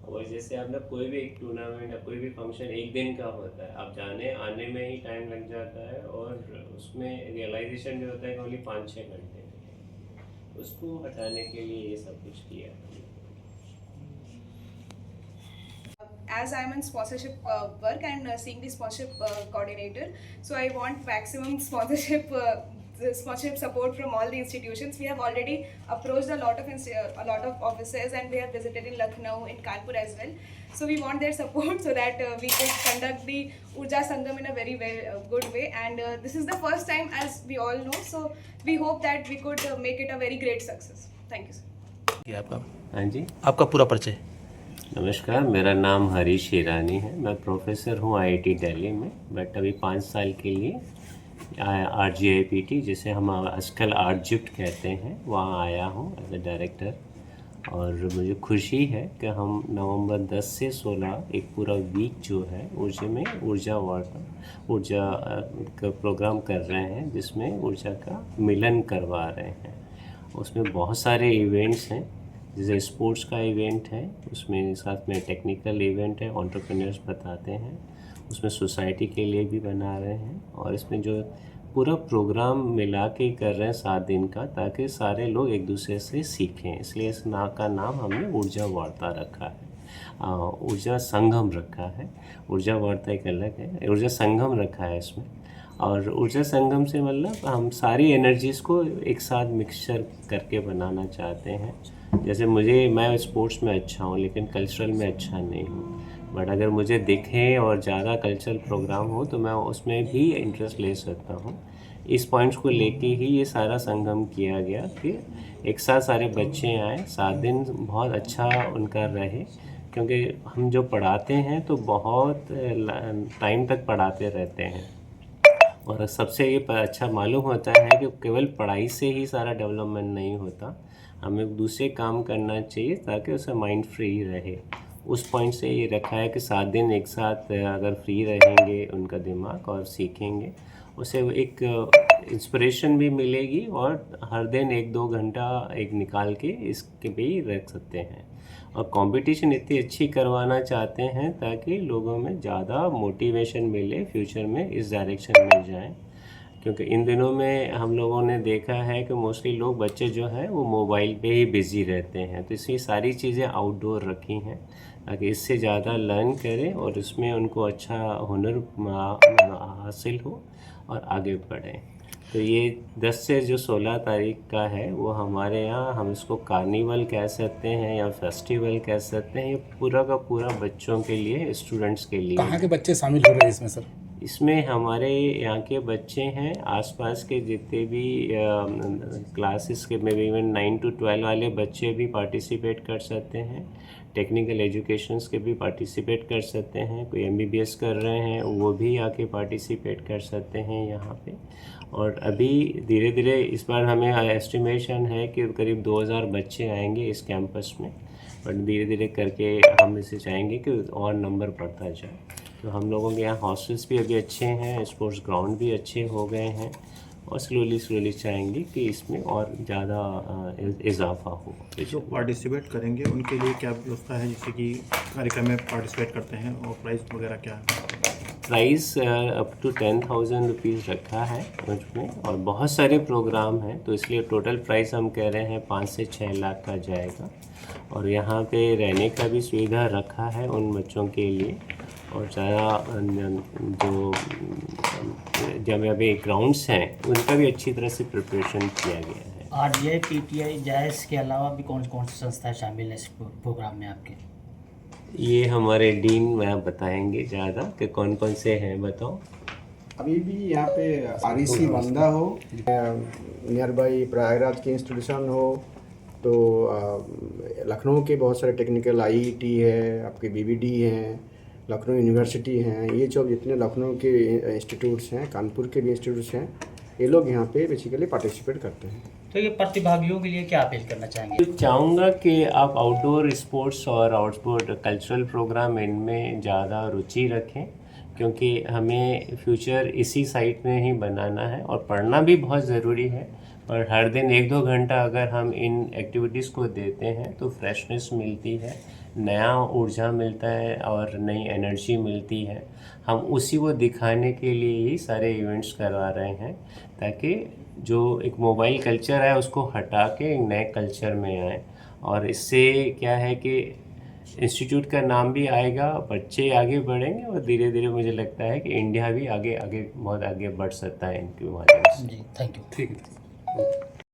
और जैसे आपने कोई भी एक टूर्नामेंट या कोई भी फंक्शन एक दिन का होता है, आप जाने आने में ही टाइम लग जाता है और उसमें रियलाइजेशन जो होता है कि ओनली 5-6 घंटे में है। उसको हटाने के लिए ये सब कुछ किया हमने। As I'm in sponsorship work and seeing the sponsorship coordinator, so I want maximum sponsorship. The sponsorship support from all the institutions. We have already approached a lot of offices, and we have visited in Lucknow, in Kanpur as well. So we want their support so that we can conduct the Urja Sangam in a very good way. And this is the first time, as we all know. So we hope that we could make it a very great success. Thank you, sir. ये आपका हाँ जी, आपका पूरा परिचय। नमस्कार, मेरा नाम हरीश हीरानी है। मैं प्रोफेसर हूँ आईआईटी दिल्ली में, बट अभी 5 साल के लिए RGIPT, जिसे हम आजकल आर्जिप्ट कहते हैं, वहाँ आया हूँ एज ए डायरेक्टर। और मुझे खुशी है कि हम नवंबर 10 से 16 एक पूरा वीक जो है ऊर्जा का प्रोग्राम कर रहे हैं, जिसमें ऊर्जा का मिलन करवा रहे हैं। उसमें बहुत सारे इवेंट्स हैं, जैसे स्पोर्ट्स का इवेंट है, उसमें साथ में टेक्निकल इवेंट है, एंटरप्रेन्योर्स बताते हैं, उसमें सोसाइटी के लिए भी बना रहे हैं। और इसमें जो पूरा प्रोग्राम मिला के कर रहे हैं 7 दिन का, ताकि सारे लोग एक दूसरे से सीखें। इसलिए इस का नाम हमने ऊर्जा वार्ता रखा है, ऊर्जा संगम रखा है। ऊर्जा वार्ता एक अलग है, ऊर्जा संगम रखा है इसमें। और ऊर्जा संगम से मतलब हम सारी एनर्जीज़ को एक साथ मिक्सचर करके बनाना चाहते हैं। जैसे मैं स्पोर्ट्स में अच्छा हूँ, लेकिन कल्चरल में अच्छा नहीं हूँ, बट अगर मुझे दिखे और ज़्यादा कल्चरल प्रोग्राम हो तो मैं उसमें भी इंटरेस्ट ले सकता हूँ। इस पॉइंट्स को लेके ही ये सारा संगम किया गया कि एक साथ सारे बच्चे आए, 7 दिन बहुत अच्छा उनका रहे। क्योंकि हम जो पढ़ाते हैं तो बहुत टाइम तक पढ़ाते रहते हैं, और सबसे ये अच्छा मालूम होता है कि केवल पढ़ाई से ही सारा डेवलपमेंट नहीं होता, हमें दूसरे काम करना चाहिए ताकि उसका माइंड फ्री रहे। उस पॉइंट से ये रखा है कि 7 दिन एक साथ अगर फ्री रहेंगे उनका दिमाग और सीखेंगे, उसे एक इंस्पिरेशन भी मिलेगी, और हर दिन 1-2 घंटा एक निकाल के इसके पे ही रख सकते हैं। और कंपटीशन इतनी अच्छी करवाना चाहते हैं ताकि लोगों में ज़्यादा मोटिवेशन मिले, फ्यूचर में इस डायरेक्शन में जाएं। क्योंकि इन दिनों में हम लोगों ने देखा है कि मोस्टली लोग बच्चे जो हैं वो मोबाइल पे ही बिज़ी रहते हैं, तो इसलिए सारी चीज़ें आउटडोर रखी हैं ताकि इससे ज़्यादा लर्न करें और इसमें उनको अच्छा हुनर हासिल हो और आगे बढ़ें। तो ये 10 से जो 16 तारीख का है वो हमारे यहाँ, हम इसको कार्निवल कह सकते हैं या फेस्टिवल कह सकते हैं। ये पूरा का पूरा बच्चों के लिए, स्टूडेंट्स के लिए। कहाँ के बच्चे शामिल हो रहे हैं इसमें सर? इसमें हमारे यहाँ के बच्चे हैं, आसपास के जितने भी क्लासेस के में इवन 9 to 12 वाले बच्चे भी पार्टिसिपेट कर सकते हैं। टेक्निकल एजुकेशंस के भी पार्टिसिपेट कर सकते हैं। कोई MBBS कर रहे हैं वो भी आके पार्टिसिपेट कर सकते हैं यहाँ पे। और अभी धीरे धीरे इस बार हमें एस्टिमेशन है कि करीब 2000 बच्चे आएंगे इस कैंपस में, बट धीरे धीरे करके हम इसे चाहेंगे कि और नंबर बढ़ता जाए। तो हम लोगों के यहाँ हॉस्टल्स भी अभी अच्छे हैं, स्पोर्ट्स ग्राउंड भी अच्छे हो गए हैं, और स्लोली चाहेंगे कि इसमें और ज़्यादा इजाफा हो। जो पार्टिसिपेट करेंगे उनके लिए क्या व्यवस्था है, जैसे कि कार्यक्रम में पार्टिसिपेट करते हैं, और प्राइस वगैरह क्या है? प्राइस अप टू 10,000 रुपीज़ रखा है उसमें, और बहुत सारे प्रोग्राम हैं, तो इसलिए टोटल प्राइस हम कह रहे हैं 5 से 6 लाख का जाएगा। और यहाँ पे रहने का भी सुविधा रखा है उन बच्चों के लिए। और ज़्यादा जो जब अभी ग्राउंड्स हैं उनका भी अच्छी तरह से प्रिपरेशन किया गया है। RGI PTI जायज़ के अलावा भी कौन कौन सी संस्थाएं शामिल हैं इस प्रोग्राम में आपके? ये हमारे डीन वह बताएंगे ज़्यादा कि कौन कौन से हैं, बताओ। अभी भी यहाँ पे REC बंदा हो, नियर बाई प्रयागराज के इंस्टीट्यूशन हो, तो लखनऊ के बहुत सारे टेक्निकल IIT है, आपके BBD हैं, लखनऊ यूनिवर्सिटी हैं, ये जो जितने लखनऊ के इंस्टीट्यूट्स हैं, कानपुर के भी इंस्टीट्यूट्स हैं, ये लोग यहाँ पे बेसिकली पार्टिसिपेट करते हैं। तो ये प्रतिभागियों के लिए क्या अपील करना चाहेंगे? तो चाहूँगा कि आप आउटडोर स्पोर्ट्स और आउटडोर कल्चरल प्रोग्राम इनमें ज़्यादा रुचि रखें, क्योंकि हमें फ्यूचर इसी साइड में ही बनाना है। और पढ़ना भी बहुत ज़रूरी है, और हर दिन 1-2 घंटा अगर हम इन एक्टिविटीज़ को देते हैं तो फ्रेशनेस मिलती है, नया ऊर्जा मिलता है और नई एनर्जी मिलती है। हम उसी को दिखाने के लिए ही सारे इवेंट्स करवा रहे हैं, ताकि जो एक मोबाइल कल्चर है उसको हटा के एक नए कल्चर में आए। और इससे क्या है कि इंस्टीट्यूट का नाम भी आएगा, बच्चे आगे बढ़ेंगे और धीरे धीरे मुझे लगता है कि इंडिया भी आगे आगे बहुत आगे बढ़ सकता है इनके माध्यम से। जी थैंक यू। ठीक है।